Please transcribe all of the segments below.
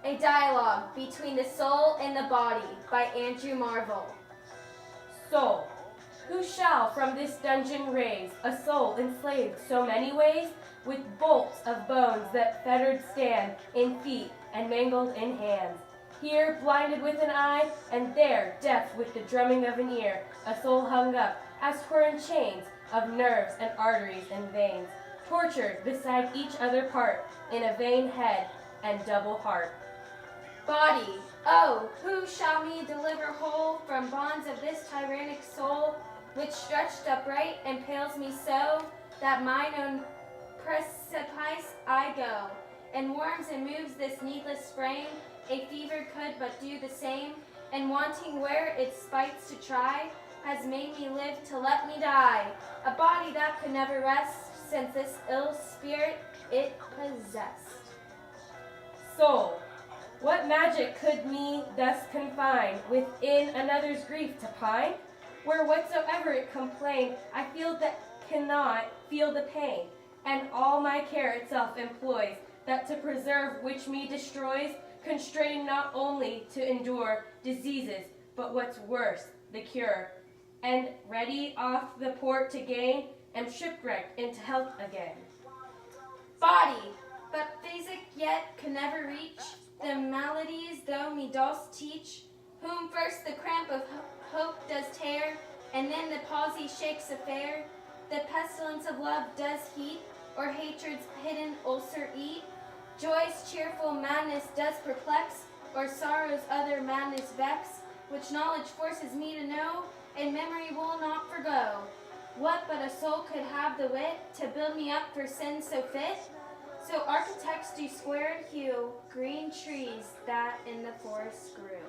A dialogue between the soul and the body by Andre Marvell. Soul. Who shall from this dungeon raise a soul enslaved so many ways, with bolts of bones that fettered stand in feet and mangled in hands? Here blinded with an eye, and there deaf with the drumming of an ear, a soul hung up, as 'twere in chains of nerves and arteries and veins, tortured beside each other part, in a vain head and double heart. Body, oh, who shall me deliver whole from bonds of this tyrannic soul, which stretched upright impales me so, that mine own precipice I go, and warms and moves this needless frame, a fever could but do the same, and wanting where it spites to try, has made me live to let me die, a body that could never rest, since this ill spirit it possessed. Soul. What magic could me thus confine, within another's grief to pine? Where whatsoever it complain, I feel that cannot feel the pain, and all my care itself employs, that to preserve which me destroys, constrained not only to endure diseases, but what's worse, the cure, and ready off the port to gain, am shipwrecked into health again. Body, but physic yet could never reach the maladies thou me dost teach, whom first the cramp of hope does tear, and then the palsy shakes affair, the pestilence of love does heat, or hatred's hidden ulcer eat, joy's cheerful madness does perplex, or sorrow's other madness vex, which knowledge forces me to know, and memory will not forgo. What but a soul could have the wit to build me up for sin so fit? So architects do squared hew green trees that in the forest grew.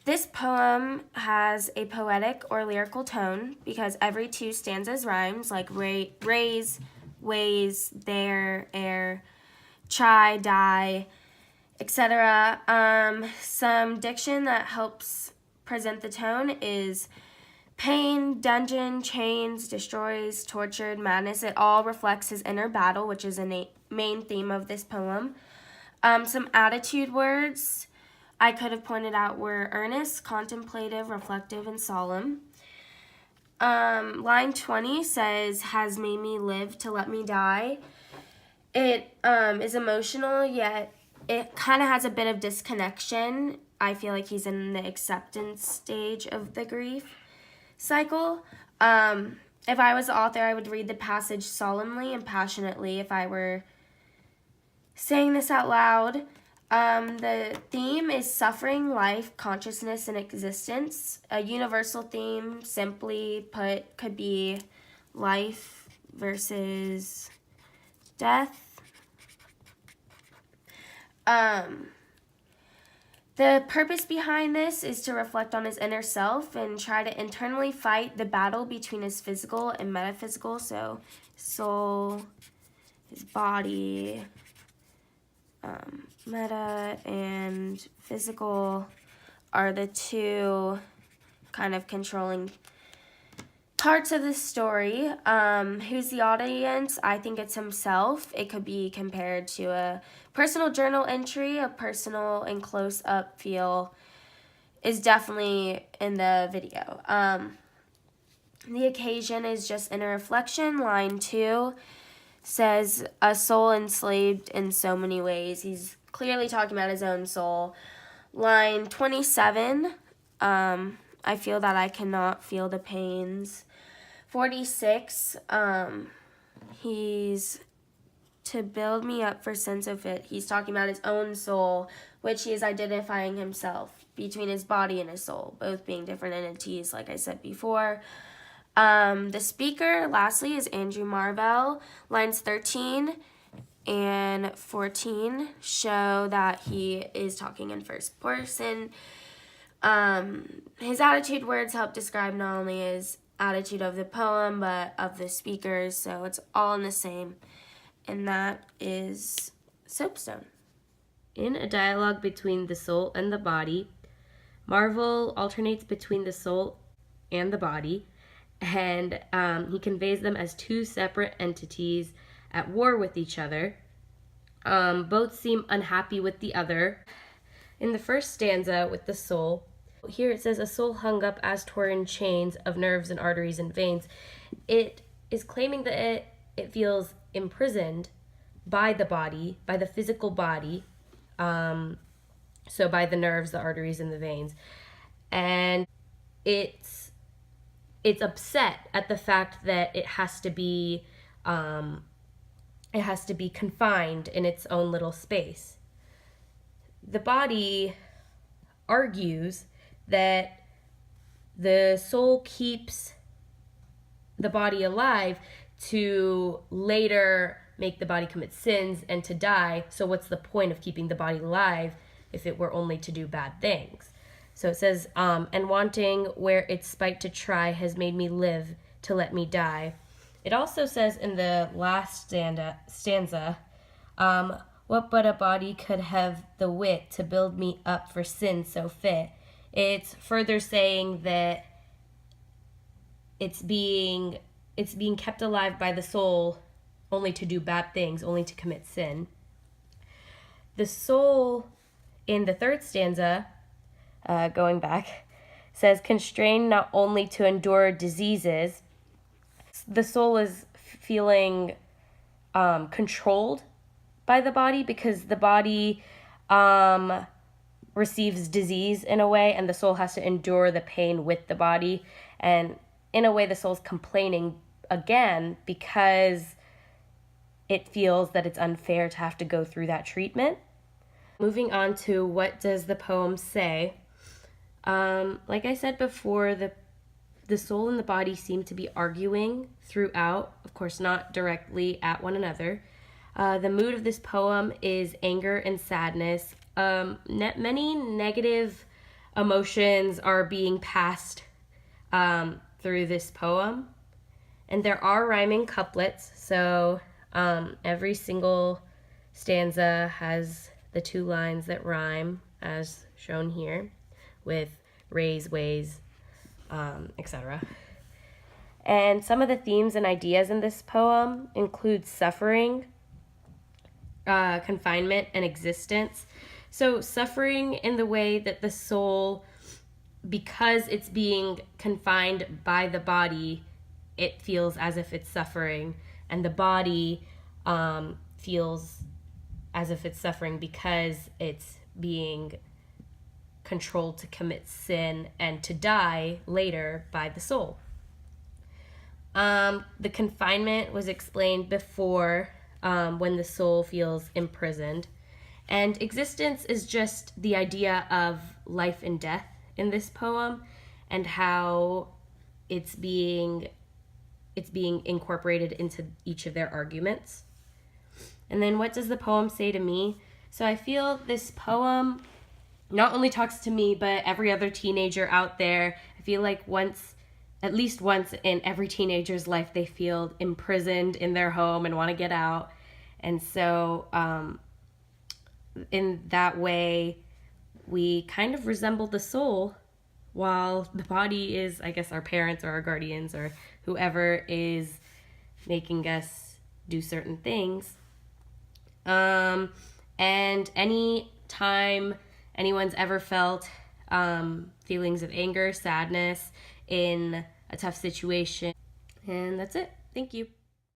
This poem has a poetic or lyrical tone because every two stanzas rhymes, like raise, ways, there, air, try, die, etc. Some diction that helps present the tone is pain, dungeon, chains, destroys, tortured, madness. It all reflects his inner battle, which is a main theme of this poem. Some attitude words I could have pointed out were earnest, contemplative, reflective, and solemn. Line 20 says, has made me live to let me die. It is emotional, yet it kind of has a bit of disconnection. I feel like he's in the acceptance stage of the grief cycle. If I was the author, I would read the passage solemnly and passionately if I were saying this out loud. The theme is suffering, life, consciousness, and existence. A universal theme, simply put, could be life versus death. The purpose behind this is to reflect on his inner self and try to internally fight the battle between his physical and metaphysical, so soul, his body, meta and physical are the two kind of controlling parts of the story. Who's the audience? I think it's himself. It could be compared to a personal journal entry. A personal and close-up feel is definitely in the video. The occasion is just inner reflection. Line 2 says, a soul enslaved in so many ways. He's clearly talking about his own soul. Line 27, I feel that I cannot feel the pains. 46, he's to build me up for sense of it. He's talking about his own soul, which he is identifying himself between his body and his soul, both being different entities, like I said before. The speaker, lastly, is Andre Marvell. Lines 13 and 14 show that he is talking in first person. His attitude words help describe not only his attitude of the poem, but of the speakers, so it's all in the same. And that is Soapstone. In a dialogue between the soul and the body, Marvell alternates between the soul and the body, and he conveys them as two separate entities at war with each other, Both seem unhappy with the other. In the first stanza with the soul, here it says, a soul hung up as torn chains of nerves and arteries and veins. It is claiming that it feels imprisoned by the body, by the physical body, so by the nerves, the arteries, and the veins. And it's upset at the fact that it has to be confined in its own little space. The body argues that the soul keeps the body alive to later make the body commit sins and to die. So what's the point of keeping the body alive if it were only to do bad things? So it says, and wanting where its spite to try has made me live to let me die. It also says in the last stanza, what but a body could have the wit to build me up for sin so fit? It's further saying that it's being kept alive by the soul only to do bad things, only to commit sin. The soul in the third stanza, going back, says, constrained not only to endure diseases. The soul is feeling controlled by the body because the body receives disease in a way, and the soul has to endure the pain with the body. And in a way, the soul's complaining again because it feels that it's unfair to have to go through that treatment. Moving on to what does the poem say? Like I said before, the soul and the body seem to be arguing throughout, of course not directly at one another. The mood of this poem is anger and sadness. Many negative emotions are being passed through this poem. And there are rhyming couplets, so every single stanza has the two lines that rhyme, as shown here, with raise, ways, etc. And some of the themes and ideas in this poem include suffering, confinement, and existence. So suffering in the way that the soul, because it's being confined by the body, it feels as if it's suffering, and the body feels as if it's suffering because it's being controlled to commit sin and to die later by the soul. The confinement was explained before, when the soul feels imprisoned. And existence is just the idea of life and death in this poem, and how it's being incorporated into each of their arguments. And then what does the poem say to me? So I feel this poem not only talks to me, but every other teenager out there. I feel like at least once in every teenager's life, they feel imprisoned in their home and want to get out. And so in that way, we kind of resemble the soul, while the body is, I guess, our parents or our guardians or whoever is making us do certain things. And any time anyone's ever felt feelings of anger, sadness in a tough situation. And that's it. Thank you.